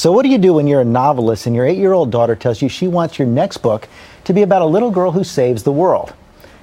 So what do you do when you're a novelist and your 8-year-old daughter tells you she wants your next book to be about a little girl who saves the world?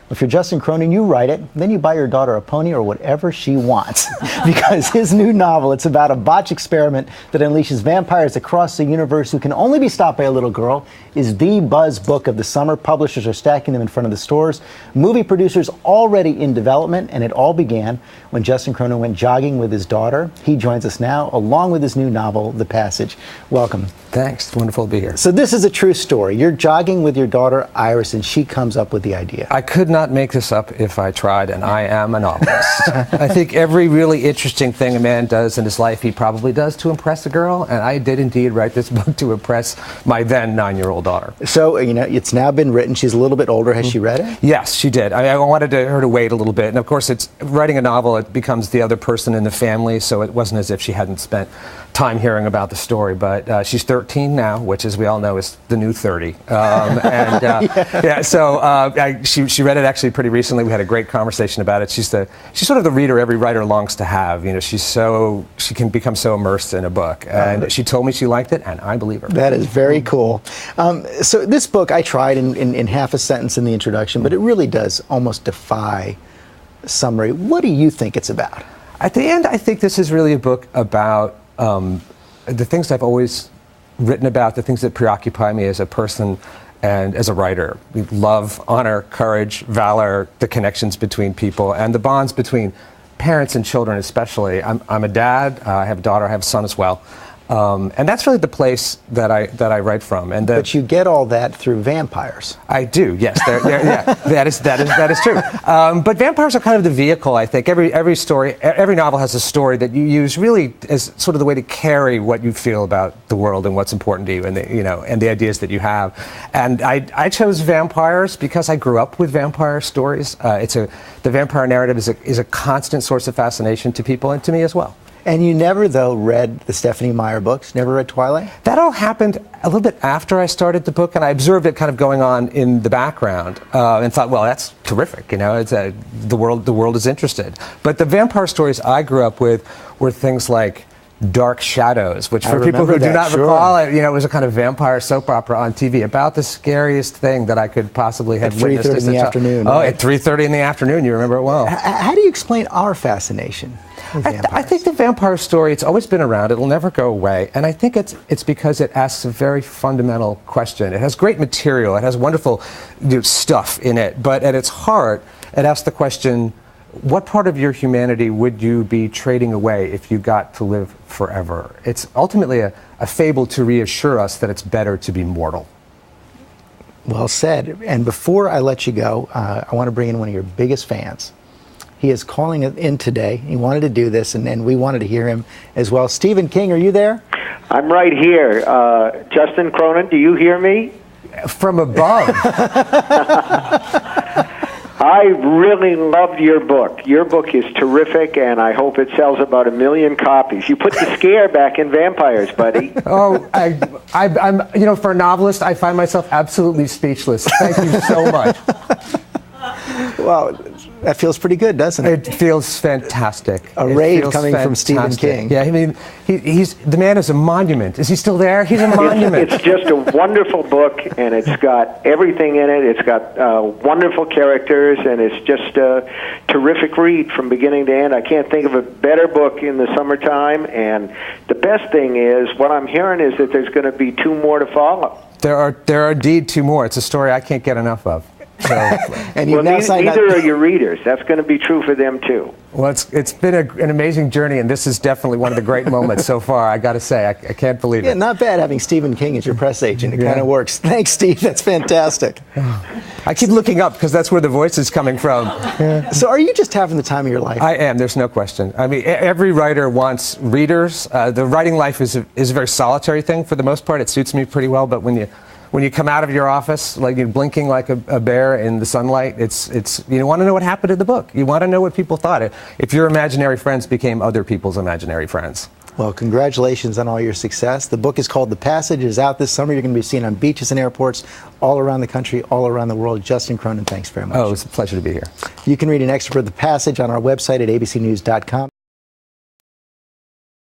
If you're Justin Cronin, you write it, then you buy your daughter a pony or whatever she wants. Because his new novel, it's about a botch experiment that unleashes vampires across the universe who can only be stopped by a little girl, is the buzz book of the summer. Publishers are stacking them in front of the stores. Movie producers already in development, and it all began when Justin Cronin went jogging with his daughter. He joins us now, along with his new novel, The Passage. Welcome. Thanks. Wonderful to be here. So this is a true story. You're jogging with your daughter, Iris, and she comes up with the idea. I could not make this up if I tried, and I am a novelist. I think every really interesting thing a man does in his life, he probably does to impress a girl, and I did indeed write this book to impress my then 9-year-old daughter. So, you know, it's now been written. She's a little bit older. Has she read it? Yes, she did. I wanted her to wait a little bit, and of course, it's writing a novel, it becomes the other person in the family, so it wasn't as if she hadn't spent time hearing about the story, but she's 13 now, which, as we all know, is the new 30. She read it actually pretty recently. We had a great conversation about it. She's sort of the reader every writer longs to have. You know, she can become so immersed in a book, and she told me she liked it, and I believe her. That is very cool. So this book, I tried in half a sentence in the introduction, but it really does almost defy summary. What do you think it's about? At the end, I think this is really a book about the things I've always written about, the things that preoccupy me as a person and as a writer. Love, honor, courage, valor, the connections between people, and the bonds between parents and children especially. I'm a dad, I have a daughter, I have a son as well. And that's really the place that I write from. But you get all that through vampires. I do, yes. Yeah, that is true. But vampires are kind of the vehicle, I think. Every novel has a story that you use really as sort of the way to carry what you feel about the world and what's important to you, and the ideas that you have. And I chose vampires because I grew up with vampire stories. The vampire narrative is a constant source of fascination to people and to me as well. And you never, though, read the Stephenie Meyer books? Never read Twilight? That all happened a little bit after I started the book, and I observed it kind of going on in the background, and thought, well, that's terrific. You know, the world is interested. But the vampire stories I grew up with were things like Dark Shadows, which for people who do not recall, it was a kind of vampire soap opera on TV about the scariest thing that I could possibly have witnessed. At 3:30 in the afternoon. Oh, at 3:30 in the afternoon. You remember it well. How do you explain our fascination with vampires? I think the vampire story, it's always been around. It'll never go away. And I think it's because it asks a very fundamental question. It has great material. It has wonderful stuff in it. But at its heart, it asks the question, what part of your humanity would you be trading away if you got to live forever? It's ultimately a fable to reassure us that it's better to be mortal. Well said. And before I let you go, I want to bring in one of your biggest fans. He is calling in today. He wanted to do this, and we wanted to hear him as well. Stephen King, are you there? I'm right here. Justin Cronin, do you hear me? From above. I really loved your book. Your book is terrific, and I hope it sells about 1 million copies. You put the scare back in vampires, buddy. Oh, I'm for a novelist, I find myself absolutely speechless. Thank you so much. Well, that feels pretty good, doesn't it? It feels fantastic. A rave coming from Stephen King. Yeah, I mean, the man is a monument. Is he still there? He's a monument. It's just a wonderful book, and it's got everything in it. It's got wonderful characters, and it's just a terrific read from beginning to end. I can't think of a better book in the summertime, and the best thing is, what I'm hearing is that there's going to be 2 more to follow. There are indeed 2 more. It's a story I can't get enough of. So, and neither are your readers. That's going to be true for them too. Well, it's been an amazing journey, and this is definitely one of the great moments so far. I got to say, I can't believe it. Yeah, not bad having Stephen King as your press agent. It kind of works. Thanks, Steve. That's fantastic. I keep looking up because that's where the voice is coming from. Yeah. So, are you just having the time of your life? I am. There's no question. I mean, every writer wants readers. The writing life is a very solitary thing for the most part. It suits me pretty well, but when you come out of your office, like you're blinking like a bear in the sunlight, it's you want to know what happened to the book. You want to know what people thought. If your imaginary friends became other people's imaginary friends. Well, congratulations on all your success. The book is called The Passage. It is out this summer. You're going to be seen on beaches and airports all around the country, all around the world. Justin Cronin, thanks very much. Oh, it's a pleasure to be here. You can read an excerpt of The Passage on our website at abcnews.com.